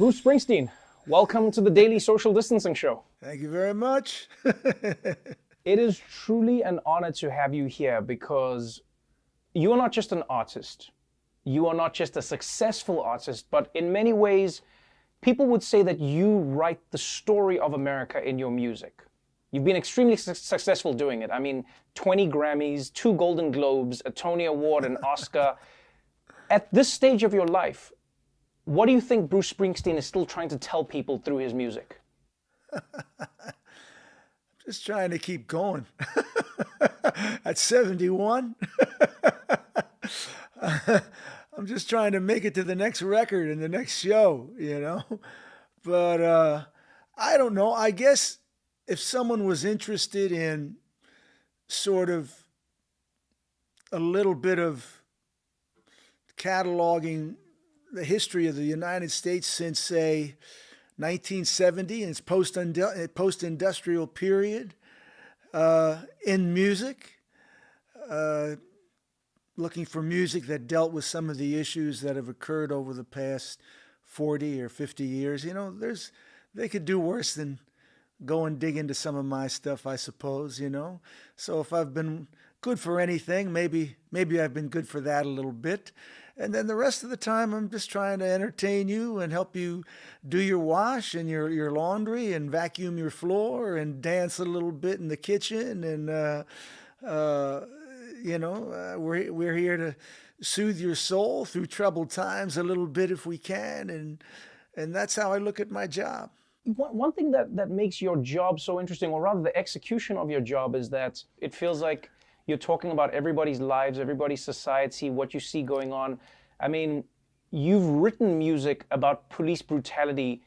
Bruce Springsteen, welcome to the Daily Social Distancing Show. Thank you very much. It is truly an honor to have you here because you are not just an artist. You are not just a successful artist, but in many ways, people would say that you write the story of America in your music. You've been extremely successful doing it. I mean, 20 Grammys, 2 Golden Globes, a Tony Award, an Oscar. At this stage of your life, what do you think Bruce Springsteen is still trying to tell people through his music? Just trying to keep going. At 71, I'm just trying to make it to the next record and the next show. But I don't know. I guess if someone was interested in sort of a little bit of cataloging the history of the United States since, say, 1970 and its post-industrial period in music, looking for music that dealt with some of the issues that have occurred over the past 40 or 50 years. They could do worse than go and dig into some of my stuff, I suppose. So if I've been good for anything, maybe I've been good for that a little bit. And then the rest of the time, I'm just trying to entertain you and help you do your wash and your laundry and vacuum your floor and dance a little bit in the kitchen. And, we're here to soothe your soul through troubled times a little bit if we can. And that's how I look at my job. One thing that makes your job so interesting, or rather the execution of your job, is that it feels like you're talking about everybody's lives, everybody's society, what you see going on. I mean, you've written music about police brutality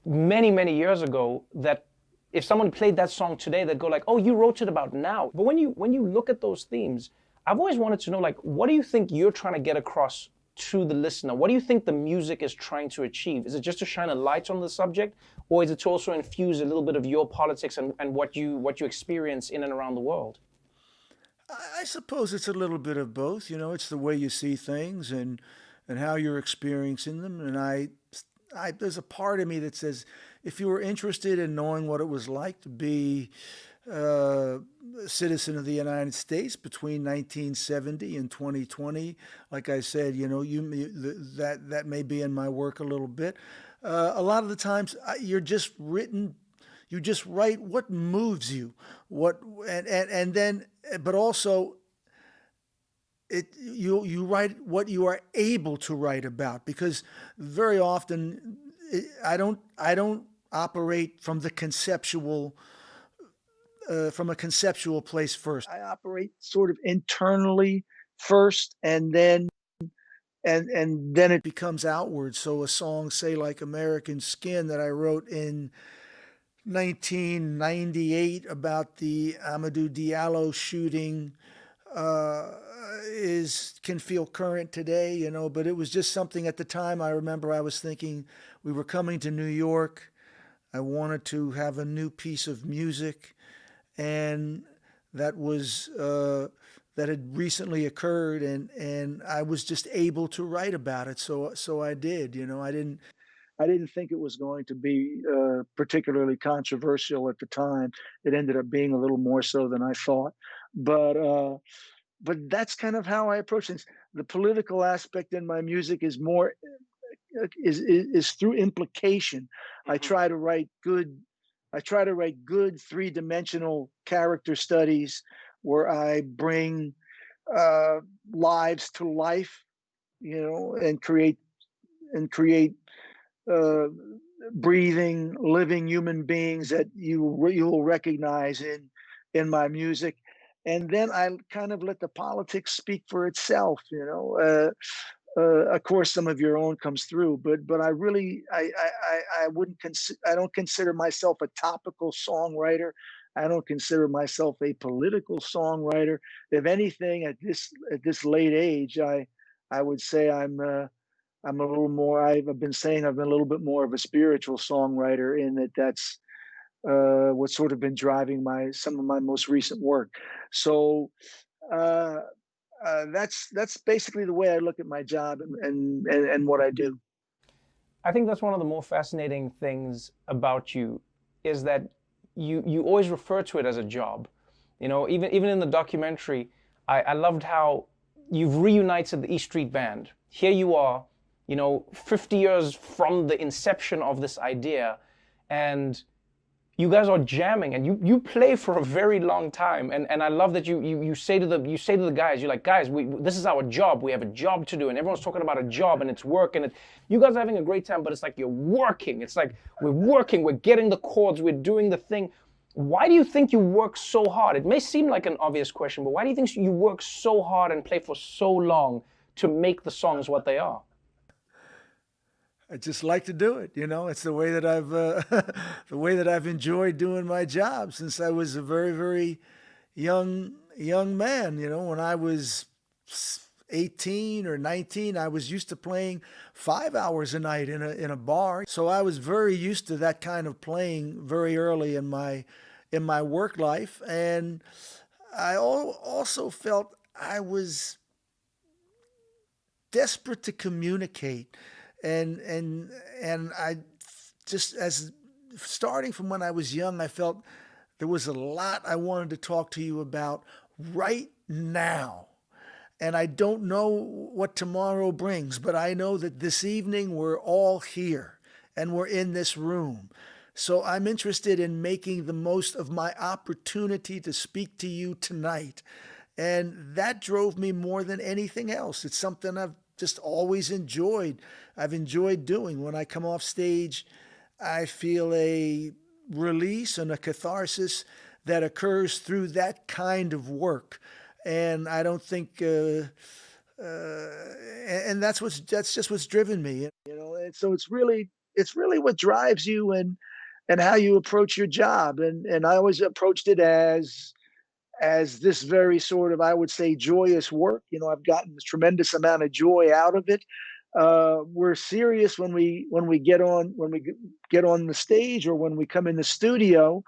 many, many years ago that if someone played that song today, they'd go like, oh, you wrote it about now. But when you look at those themes, I've always wanted to know, like, what do you think you're trying to get across to the listener? What do you think the music is trying to achieve? Is it just to shine a light on the subject, or is it to also infuse a little bit of your politics and what you experience in and around the world? I suppose it's a little bit of both. It's the way you see things and how you're experiencing them. And there's a part of me that says, if you were interested in knowing what it was like to be a citizen of the United States between 1970 and 2020, like I said, that may be in my work a little bit. A lot of the times, you just write what moves you, and then, but also you write what you are able to write about, because very often I don't operate from the conceptual from a conceptual place first. I operate sort of internally first, and then it becomes outward. So a song, say like American Skin, that I wrote in 1998 about the Amadou Diallo shooting, can feel current today, but it was just something at the time. I remember I was thinking we were coming to New York. I wanted to have a new piece of music, and that was that had recently occurred, and I was just able to write about it. So I did. I didn't think it was going to be particularly controversial at the time. It ended up being a little more so than I thought, but that's kind of how I approach things. The political aspect in my music is more is through implication. I try to write good. I try to write good three-dimensional character studies where I bring lives to life, and create uh, breathing, living human beings that you'll recognize in my music. And then I kind of let the politics speak for itself. Of course, some of your own comes through, but I don't consider myself a topical songwriter. I don't consider myself a political songwriter. If anything, at this late age, I would say I'm a little more. I've been saying I've been a little bit more of a spiritual songwriter, in that's what's sort of been driving some of my most recent work. So uh, that's basically the way I look at my job and what I do. I think that's one of the more fascinating things about you is that you always refer to it as a job. You know, even in the documentary, I loved how you've reunited the East Street Band. Here you are, you know, 50 years from the inception of this idea, and you guys are jamming, and you play for a very long time. And I love that you say to the guys, you're like, guys, this is our job. We have a job to do, and everyone's talking about a job and it's work, and you guys are having a great time, but it's like you're working. It's like we're working, we're getting the chords, we're doing the thing. Why do you think you work so hard? It may seem like an obvious question, but why do you think you work so hard and play for so long to make the songs what they are? I just like to do it. You know, it's the way that I've the way that I've enjoyed doing my job since I was a very, very young man. You know, when I was 18 or 19, I was used to playing 5 hours a night in a bar. So I was very used to that kind of playing very early in my work life, and I also felt I was desperate to communicate. And I just, as starting from when I was young, I felt there was a lot I wanted to talk to you about right now. And I don't know what tomorrow brings, but I know that this evening we're all here and we're in this room. So I'm interested in making the most of my opportunity to speak to you tonight. And that drove me more than anything else. It's something I've just always enjoyed. I've enjoyed doing. When I come off stage, I feel a release and a catharsis that occurs through that kind of work. And I don't think, and that's just what's driven me, you know. And so it's really what drives you and how you approach your job. And I always approached it as this very sort of, I would say, joyous work. You know, I've gotten a tremendous amount of joy out of it. We're serious when we get on the stage or when we come in the studio.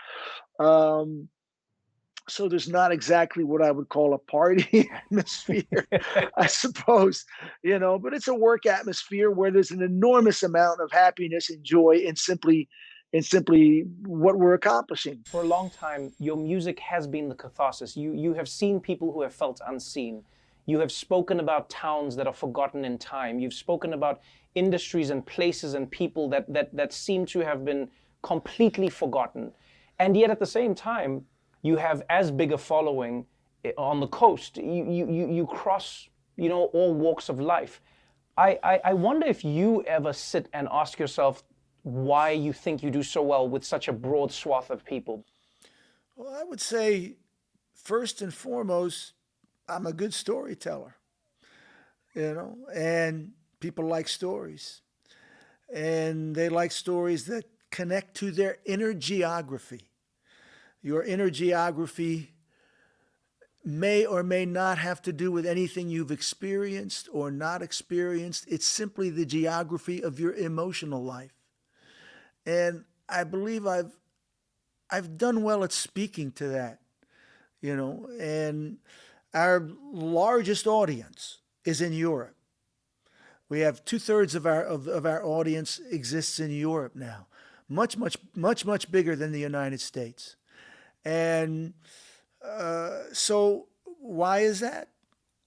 So there's not exactly what I would call a party atmosphere, I suppose, you know, but it's a work atmosphere where there's an enormous amount of happiness and joy in simply what we're accomplishing. For a long time, your music has been the catharsis. You have seen people who have felt unseen. You have spoken about towns that are forgotten in time. You've spoken about industries and places and people that seem to have been completely forgotten. And yet at the same time, you have as big a following on the coast. You cross, you know, all walks of life. I wonder if you ever sit and ask yourself why you think you do so well with such a broad swath of people. Well, I would say, first and foremost, I'm a good storyteller, you know, and people like stories. And they like stories that connect to their inner geography. Your inner geography may or may not have to do with anything you've experienced or not experienced. It's simply the geography of your emotional life. And I believe I've done well at speaking to that, you know. And our largest audience is in Europe. We have 2/3 of our audience exists in Europe now, much bigger than the United States. And so why is that?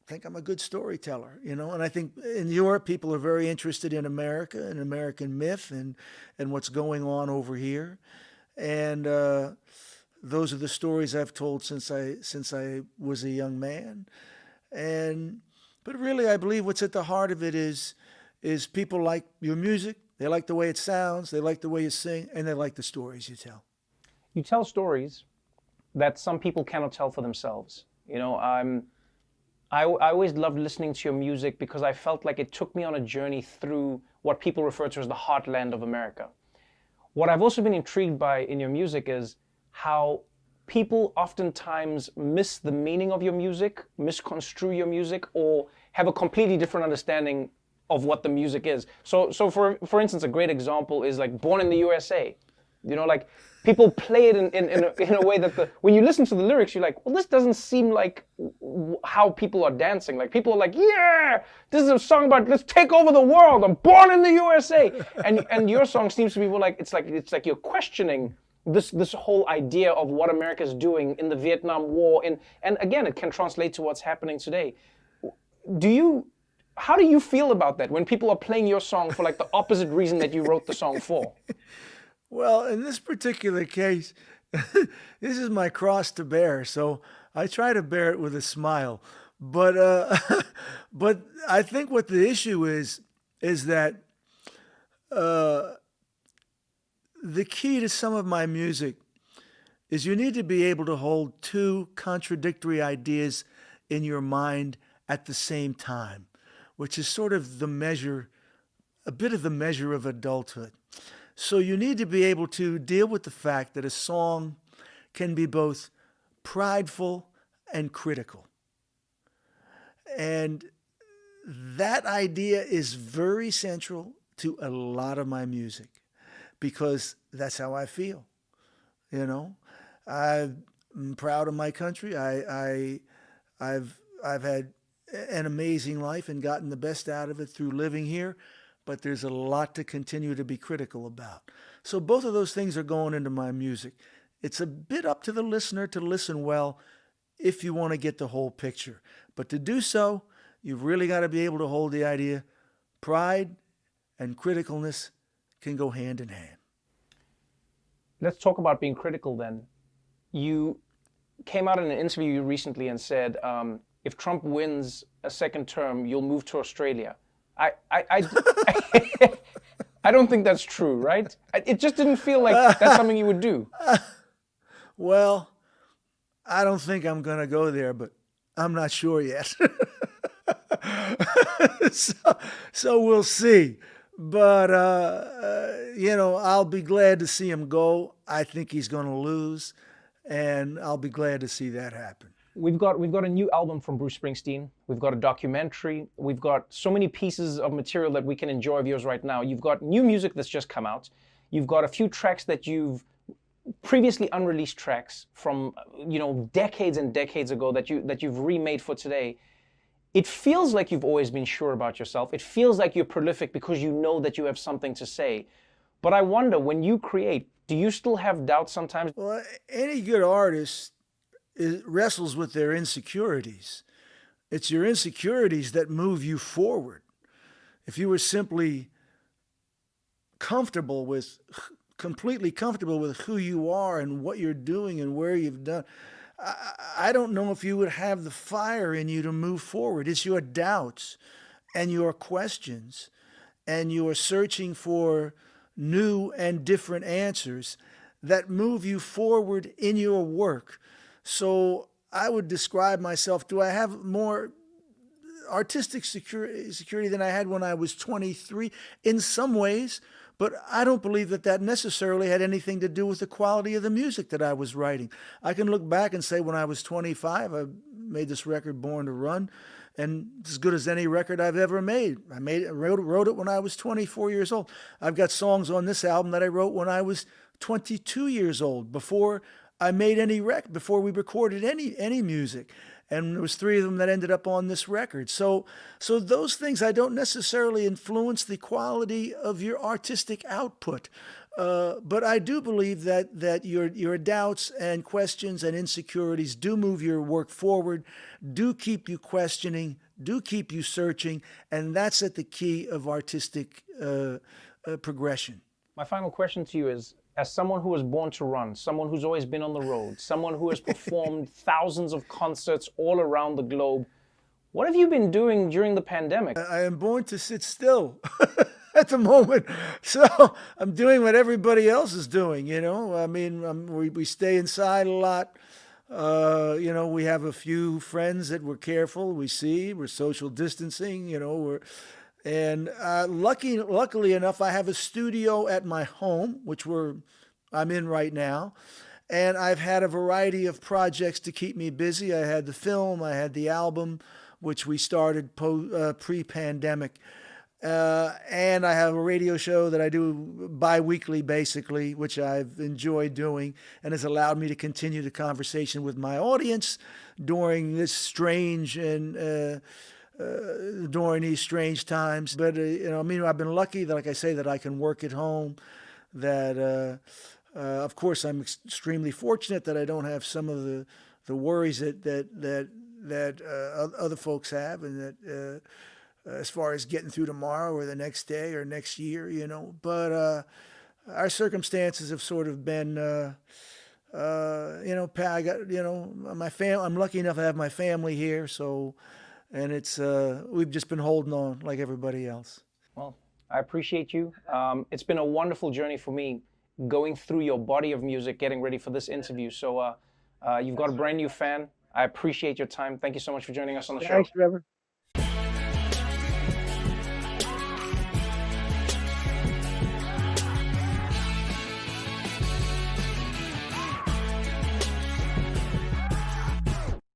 I think I'm a good storyteller, you know. And I think in Europe, people are very interested in America and American myth and what's going on over here. And those are the stories I've told since I was a young man. But really, I believe what's at the heart of it is people like your music. They like the way it sounds. They like the way you sing, and they like the stories you tell. You tell stories that some people cannot tell for themselves. You know, I always loved listening to your music because I felt like it took me on a journey through what people refer to as the heartland of America. What I've also been intrigued by in your music is how people oftentimes miss the meaning of your music, misconstrue your music, or have a completely different understanding of what the music is. So for instance, a great example is like Born in the USA. You know, like people play it in a way that when you listen to the lyrics, you're like, well, this doesn't seem like how people are dancing. Like people are like, yeah, this is a song about let's take over the world. I'm born in the USA, and your song seems to be more like it's like you're questioning this whole idea of what America's doing in the Vietnam War, and again, it can translate to what's happening today. How do you feel about that when people are playing your song for like the opposite reason that you wrote the song for? Well, in this particular case, this is my cross to bear, so I try to bear it with a smile. But but I think what the issue is that the key to some of my music is you need to be able to hold two contradictory ideas in your mind at the same time, which is sort of the measure, a bit of the measure of adulthood. So you need to be able to deal with the fact that a song can be both prideful and critical. And that idea is very central to a lot of my music because that's how I feel. You know, I'm proud of my country. I've had an amazing life and gotten the best out of it through living here, but there's a lot to continue to be critical about. So both of those things are going into my music. It's a bit up to the listener to listen well if you want to get the whole picture. But to do so, you've really got to be able to hold the idea pride and criticalness can go hand in hand. Let's talk about being critical then. You came out in an interview recently and said, if Trump wins a second term, you'll move to Australia. I don't think that's true, right? It just didn't feel like that's something you would do. Well, I don't think I'm going to go there, but I'm not sure yet. so we'll see. But, I'll be glad to see him go. I think he's going to lose, and I'll be glad to see that happen. We've got a new album from Bruce Springsteen. We've got a documentary. We've got so many pieces of material that we can enjoy of yours right now. You've got new music that's just come out. You've got a few tracks that you've previously unreleased tracks from decades and decades ago that you've remade for today. It feels like you've always been sure about yourself. It feels like you're prolific because you know that you have something to say. But I wonder, when you create, do you still have doubts sometimes? Well, any good artist wrestles with their insecurities. It's your insecurities that move you forward. If you were simply completely comfortable with who you are and what you're doing and where you've done, I don't know if you would have the fire in you to move forward. It's your doubts and your questions and your searching for new and different answers that move you forward in your work. So I would describe myself, do I have more artistic security than I had when I was 23? In some ways, but I don't believe that necessarily had anything to do with the quality of the music that I was writing. I can look back and say when I was 25, I made this record, Born to Run, and it's as good as any record I've ever made. I wrote it when I was 24 years old. I've got songs on this album that I wrote when I was 22 years old, before I made before we recorded any music. And there was 3 of them that ended up on this record. So those things I don't necessarily influence the quality of your artistic output. But I do believe that your doubts and questions and insecurities do move your work forward, do keep you questioning, do keep you searching, and that's at the key of artistic progression. My final question to you is, as someone who was born to run, someone who's always been on the road, someone who has performed thousands of concerts all around the globe, what have you been doing during the pandemic? I am born to sit still at the moment. So I'm doing what everybody else is doing, I mean, we stay inside a lot. We have a few friends that we're careful. We're social distancing, And luckily enough, I have a studio at my home, which I'm in right now. And I've had a variety of projects to keep me busy. I had the film, I had the album, which we started pre-pandemic. And I have a radio show that I do bi-weekly, basically, which I've enjoyed doing and has allowed me to continue the conversation with my audience during this strange and during these strange times. But I mean, I've been lucky that, like I say, that I can work at home. That of course, I'm extremely fortunate that I don't have some of the worries that other folks have, and that as far as getting through tomorrow or the next day or next year, But our circumstances have sort of been, I got, my fam. I'm lucky enough to have my family here, so, and it's we've just been holding on like everybody else. Well, I appreciate you. It's been a wonderful journey for me going through your body of music, getting ready for this interview. So you've got a brand new fan. I appreciate your time. Thank you so much for joining us on the show. Thanks, Trevor.